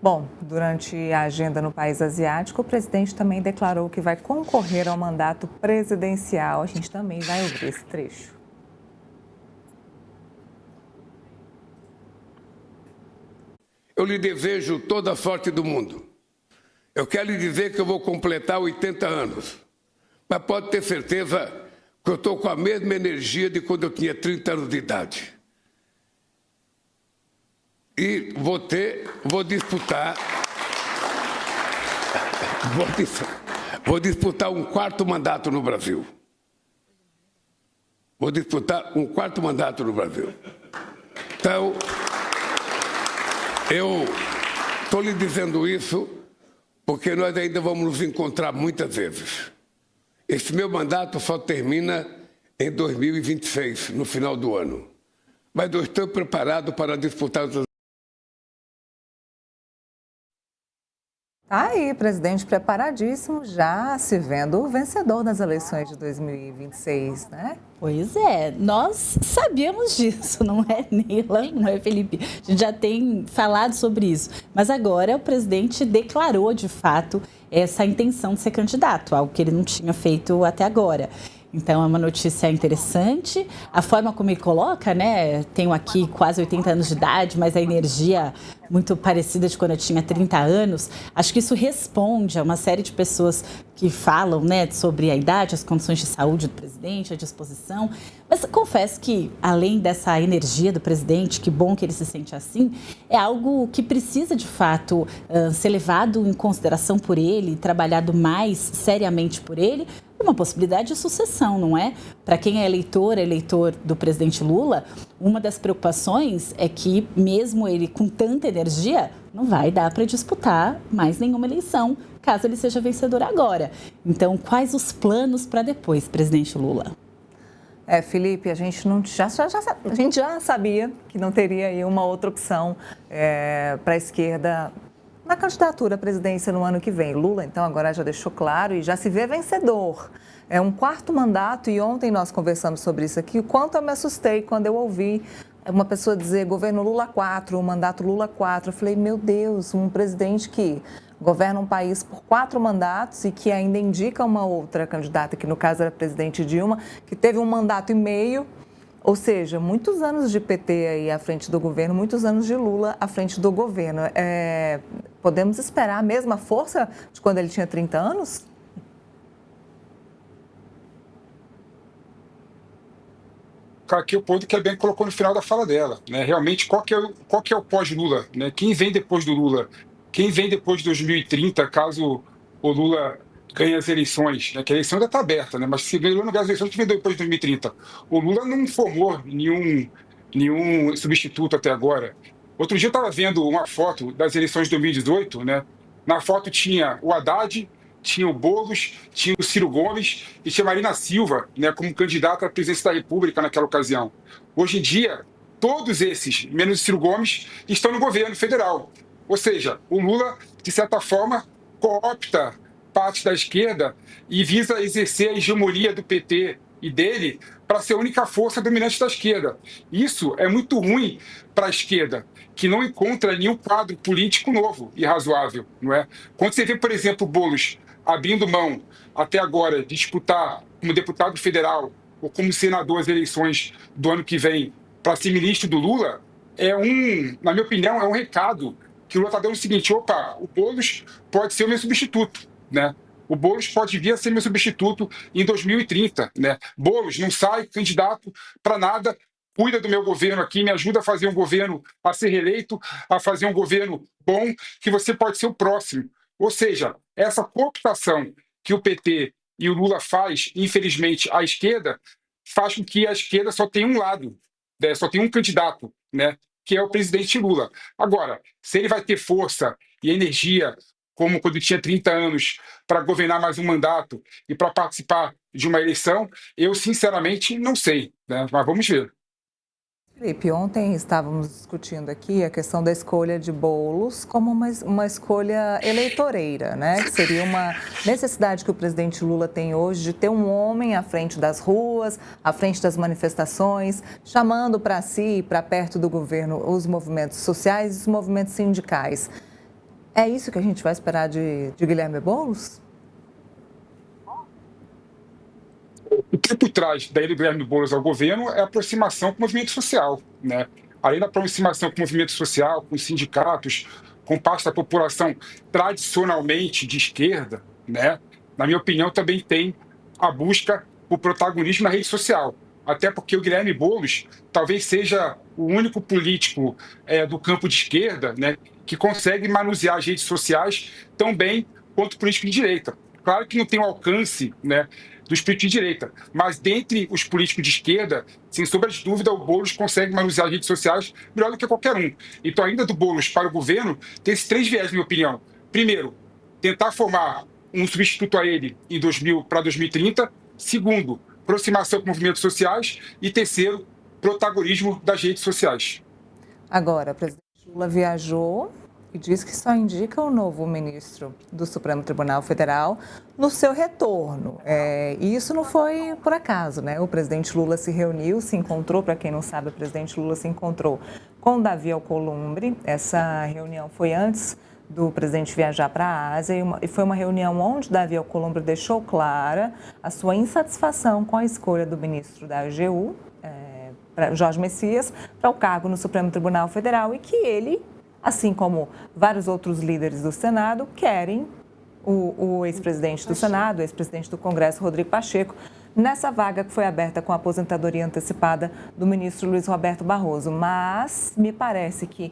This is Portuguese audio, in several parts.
Bom, durante a agenda no país asiático, o presidente também declarou que vai concorrer ao mandato presidencial. A gente também vai ouvir esse trecho. Eu lhe desejo toda a sorte do mundo. Eu quero lhe dizer que eu vou completar 80 anos, mas pode ter certeza que eu estou com a mesma energia de quando eu tinha 30 anos de idade. E vou disputar um quarto mandato no Brasil. Vou disputar um quarto mandato no Brasil. Então, eu estou lhe dizendo isso porque nós ainda vamos nos encontrar muitas vezes. Esse meu mandato só termina em 2026, no final do ano. Mas eu estou preparado para disputar outras. Tá aí, presidente preparadíssimo, já se vendo o vencedor das eleições de 2026, né? Pois é, nós sabíamos disso, não é, Neila, não é, Felipe? A gente já tem falado sobre isso. Mas agora o presidente declarou, de fato, essa intenção de ser candidato, algo que ele não tinha feito até agora. Então, é uma notícia interessante. A forma como ele coloca, né? Tenho aqui quase 80 anos de idade, mas a energia muito parecida de quando eu tinha 30 anos. Acho que isso responde a uma série de pessoas que falam, né, sobre a idade, as condições de saúde do presidente, a disposição. Mas confesso que, além dessa energia do presidente, que bom que ele se sente assim, é algo que precisa, de fato, ser levado em consideração por ele, trabalhado mais seriamente por ele, uma possibilidade de sucessão, não é? Para quem é eleitor do presidente Lula, uma das preocupações é que, mesmo ele com tanta energia, não vai dar para disputar mais nenhuma eleição, caso ele seja vencedor agora. Então, quais os planos para depois, presidente Lula? Felipe, a gente já sabia que não teria aí uma outra opção para a esquerda na candidatura à presidência no ano que vem. Lula, então, agora já deixou claro e já se vê vencedor. É um quarto mandato e ontem nós conversamos sobre isso aqui, o quanto eu me assustei quando eu ouvi uma pessoa dizer governo Lula 4, o mandato Lula 4. Eu falei, meu Deus, um presidente que governa um país por 4 mandatos e que ainda indica uma outra candidata, que no caso era a presidente Dilma, que teve um mandato e meio. Ou seja, muitos anos de PT aí à frente do governo, muitos anos de Lula à frente do governo. Podemos esperar a mesma força de quando ele tinha 30 anos? Aqui o ponto que a Bianca colocou no final da fala dela, né? Realmente, qual que é o pós-Lula, né? Quem vem depois do Lula? Quem vem depois de 2030, caso o Lula ganhe as eleições, né? Que a eleição ainda está aberta, né? Mas se Lula não ganhar as eleições, que vem depois de 2030? O Lula não formou nenhum substituto até agora. Outro dia eu estava vendo uma foto das eleições de 2018, né? Na foto tinha o Haddad, tinha o Boulos, tinha o Ciro Gomes e tinha a Marina Silva, né, como candidata à presidência da República naquela ocasião. Hoje em dia, todos esses, menos o Ciro Gomes, estão no governo federal. Ou seja, o Lula, de certa forma, coopta parte da esquerda e visa exercer a hegemonia do PT e dele para ser a única força dominante da esquerda. Isso é muito ruim para a esquerda, que não encontra nenhum quadro político novo e razoável, não é? Quando você vê, por exemplo, o Boulos abrindo mão, até agora, de disputar como deputado federal ou como senador as eleições do ano que vem para ser ministro do Lula, na minha opinião, é um recado que o Lula está dando o seguinte: opa, o Boulos pode ser o meu substituto, né? O Boulos pode vir a ser meu substituto em 2030, né? Boulos, não sai candidato para nada, cuida do meu governo aqui, me ajuda a fazer um governo, a ser reeleito, a fazer um governo bom, que você pode ser o próximo. Ou seja, essa cooptação que o PT e o Lula faz, infelizmente, à esquerda, faz com que a esquerda só tenha um lado, né? Só tem um candidato, né? Que é o presidente Lula. Agora, se ele vai ter força e energia, como quando tinha 30 anos, para governar mais um mandato e para participar de uma eleição, eu sinceramente não sei, né? Mas vamos ver. Felipe, ontem estávamos discutindo aqui a questão da escolha de Boulos como uma escolha eleitoreira, né? Que seria uma necessidade que o presidente Lula tem hoje de ter um homem à frente das ruas, à frente das manifestações, chamando para si, para perto do governo, os movimentos sociais e os movimentos sindicais. É isso que a gente vai esperar de Guilherme Boulos? O que é por trás da ida do Guilherme Boulos ao governo é a aproximação com o movimento social, né? Além da aproximação com o movimento social, com os sindicatos, com parte da população tradicionalmente de esquerda, né? Na minha opinião, também tem a busca por protagonismo na rede social. Até porque o Guilherme Boulos talvez seja o único político do campo de esquerda, né, que consegue manusear as redes sociais tão bem quanto o político de direita. Claro que não tem o alcance, né, dos políticos de direita, mas dentre os políticos de esquerda, sem sombra de dúvida, o Boulos consegue manusear as redes sociais melhor do que qualquer um. Então, a ida do Boulos para o governo tem esses 3 viés, na minha opinião. Primeiro, tentar formar um substituto a ele para 2030. Segundo, aproximação com movimentos sociais. E terceiro, protagonismo das redes sociais. Agora, o presidente Lula viajou e diz que só indica o novo ministro do Supremo Tribunal Federal no seu retorno. E isso não foi por acaso, né? O presidente Lula se encontrou, para quem não sabe, o presidente Lula se encontrou com Davi Alcolumbre. Essa reunião foi antes do presidente viajar para a Ásia e foi uma reunião onde Davi Alcolumbre deixou clara a sua insatisfação com a escolha do ministro da AGU, Jorge Messias, para o cargo no Supremo Tribunal Federal e que ele, assim como vários outros líderes do Senado, querem o ex-presidente do Senado, o ex-presidente do Congresso, Rodrigo Pacheco, nessa vaga que foi aberta com a aposentadoria antecipada do ministro Luiz Roberto Barroso. Mas me parece que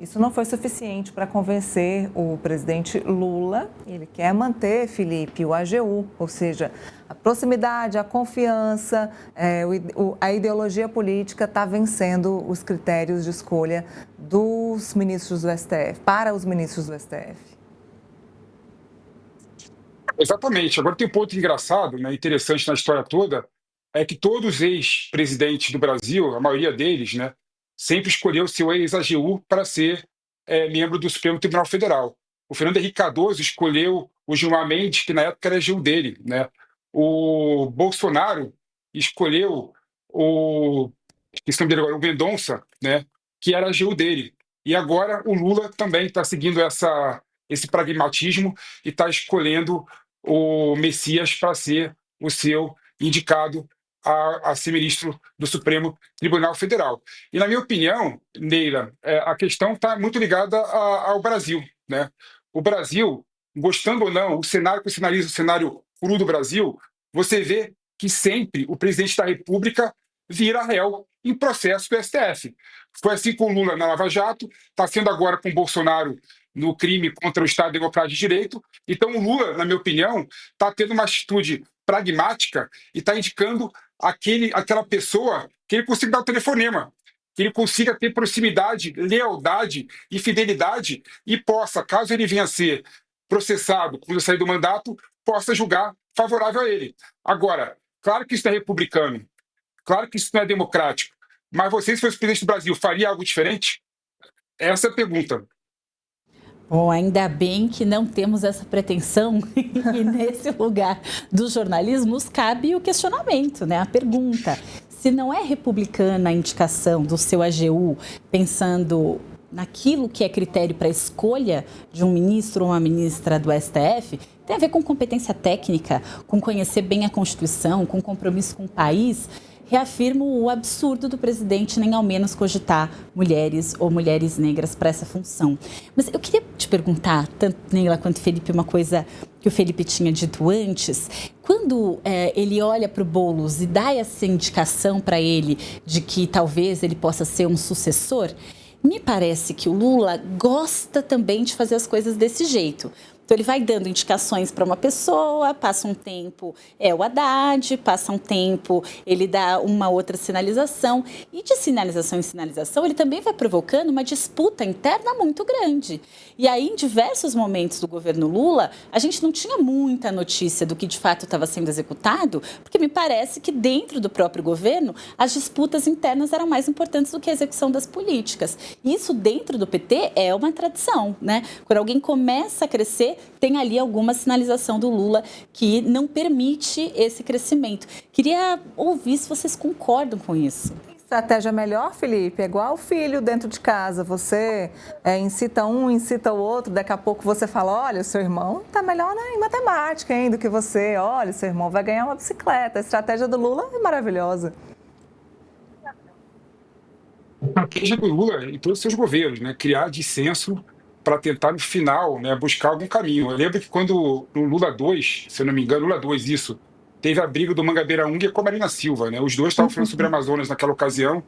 isso não foi suficiente para convencer o presidente Lula. Ele quer manter, Felipe, o AGU, ou seja, a proximidade, a confiança, a ideologia política está vencendo os critérios de escolha dos ministros do STF, para os ministros do STF. Exatamente. Agora tem um ponto engraçado, né, interessante na história toda, é que todos os ex-presidentes do Brasil, a maioria deles, né, sempre escolheu seu ex-AGU para ser membro do Supremo Tribunal Federal. O Fernando Henrique Cardoso escolheu o Gilmar Mendes, que na época era AGU dele, né? O Bolsonaro escolheu o Mendonça, né, que era AGU dele. E agora o Lula também está seguindo esse pragmatismo e está escolhendo o Messias para ser o seu indicado a ser ministro do Supremo Tribunal Federal. E, na minha opinião, Neila, a questão está muito ligada ao Brasil, né? O Brasil, gostando ou não, o cenário que você analisa, o cenário cru do Brasil, você vê que sempre o presidente da República vira réu em processo do STF. Foi assim com o Lula na Lava Jato, está sendo agora com o Bolsonaro no crime contra o Estado Democrático de Direito. Então, o Lula, na minha opinião, está tendo uma atitude pragmática e está indicando aquela pessoa que ele consiga dar o telefonema, que ele consiga ter proximidade, lealdade e fidelidade e possa, caso ele venha a ser processado quando sair do mandato, possa julgar favorável a ele. Agora, claro que isso não é republicano, claro que isso não é democrático, mas você, se fosse presidente do Brasil, faria algo diferente? Essa é a pergunta. Bom, ainda bem que não temos essa pretensão e nesse lugar do jornalismo nos cabe o questionamento, né? A pergunta, se não é republicana a indicação do seu AGU, pensando naquilo que é critério para a escolha de um ministro ou uma ministra do STF, tem a ver com competência técnica, com conhecer bem a Constituição, com compromisso com o país, reafirmo o absurdo do presidente nem ao menos cogitar mulheres ou mulheres negras para essa função. Mas eu queria te perguntar, tanto Neila quanto Felipe, uma coisa que o Felipe tinha dito antes. Quando ele olha para o Boulos e dá essa indicação para ele de que talvez ele possa ser um sucessor, me parece que o Lula gosta também de fazer as coisas desse jeito. Então, ele vai dando indicações para uma pessoa, passa um tempo o Haddad, passa um tempo, ele dá uma outra sinalização. E de sinalização em sinalização, ele também vai provocando uma disputa interna muito grande. E aí, em diversos momentos do governo Lula, a gente não tinha muita notícia do que de fato estava sendo executado, porque me parece que dentro do próprio governo, as disputas internas eram mais importantes do que a execução das políticas. E isso dentro do PT é uma tradição, né? Quando alguém começa a crescer, tem ali alguma sinalização do Lula que não permite esse crescimento. Queria ouvir se vocês concordam com isso. Estratégia melhor, Felipe, é igual o filho dentro de casa. Você incita um, incita o outro, daqui a pouco você fala, olha, o seu irmão está melhor em matemática hein, do que você. Olha, o seu irmão vai ganhar uma bicicleta. A estratégia do Lula é maravilhosa. A estratégia do Lula em todos os seus governos, né? Criar dissenso para tentar, no final, né, buscar algum caminho. Eu lembro que quando no Lula 2, se eu não me engano, Lula 2, isso, teve a briga do Mangabeira Unger com a Marina Silva, né? Os dois estavam falando sobre Amazonas naquela ocasião,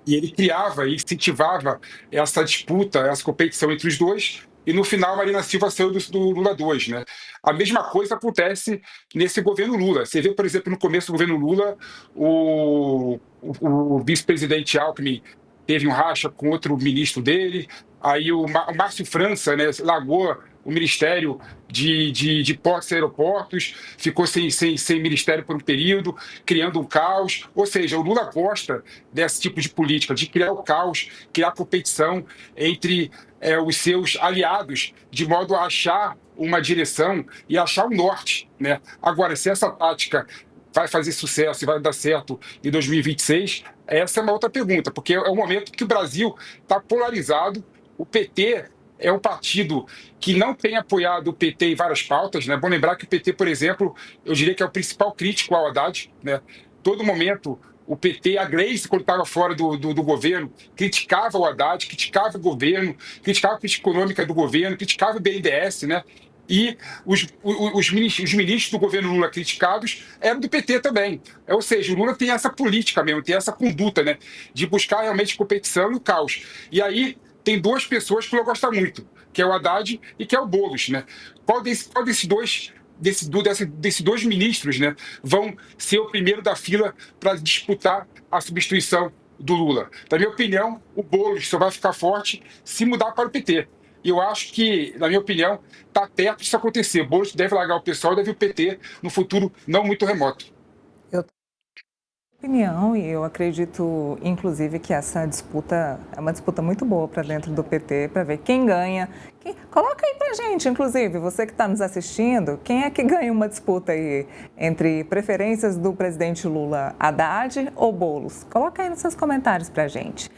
e ele criava e incentivava essa disputa, essa competição entre os dois, e no final a Marina Silva saiu do Lula 2, né? A mesma coisa acontece nesse governo Lula. Você vê, por exemplo, no começo do governo Lula, o vice-presidente Alckmin teve um racha com outro ministro dele, aí o Márcio França, né, largou o Ministério de Portos e Aeroportos, ficou sem ministério por um período, criando um caos. Ou seja, o Lula gosta desse tipo de política, de criar o caos, criar competição entre os seus aliados, de modo a achar uma direção e achar um norte, né? Agora, se essa tática vai fazer sucesso e vai dar certo em 2026, essa é uma outra pergunta, porque é um momento que o Brasil está polarizado. O PT é um partido que não tem apoiado o PT em várias pautas, né? É bom lembrar que o PT, por exemplo, eu diria que é o principal crítico ao Haddad, né? Todo momento o PT, a Gleice, quando estava fora do governo, criticava o Haddad, criticava o governo, criticava a política econômica do governo, criticava o BNDES, né? E os ministros do governo Lula criticados eram do PT também. Ou seja, o Lula tem essa política mesmo, tem essa conduta, né, de buscar realmente competição e o caos. E aí tem duas pessoas que o Lula gosta muito, que é o Haddad e que é o Boulos, né? Qual desses dois ministros, né, vão ser o primeiro da fila para disputar a substituição do Lula? Na minha opinião, o Boulos só vai ficar forte se mudar para o PT. E eu acho que, na minha opinião, está perto disso acontecer. O Boulos deve largar o pessoal e deve o PT no futuro não muito remoto. Eu tenho opinião e eu acredito, inclusive, que essa disputa é uma disputa muito boa para dentro do PT, para ver quem ganha. Coloca aí para gente, inclusive, você que está nos assistindo, quem é que ganha uma disputa aí entre preferências do presidente Lula, Haddad ou Boulos? Coloca aí nos seus comentários para gente.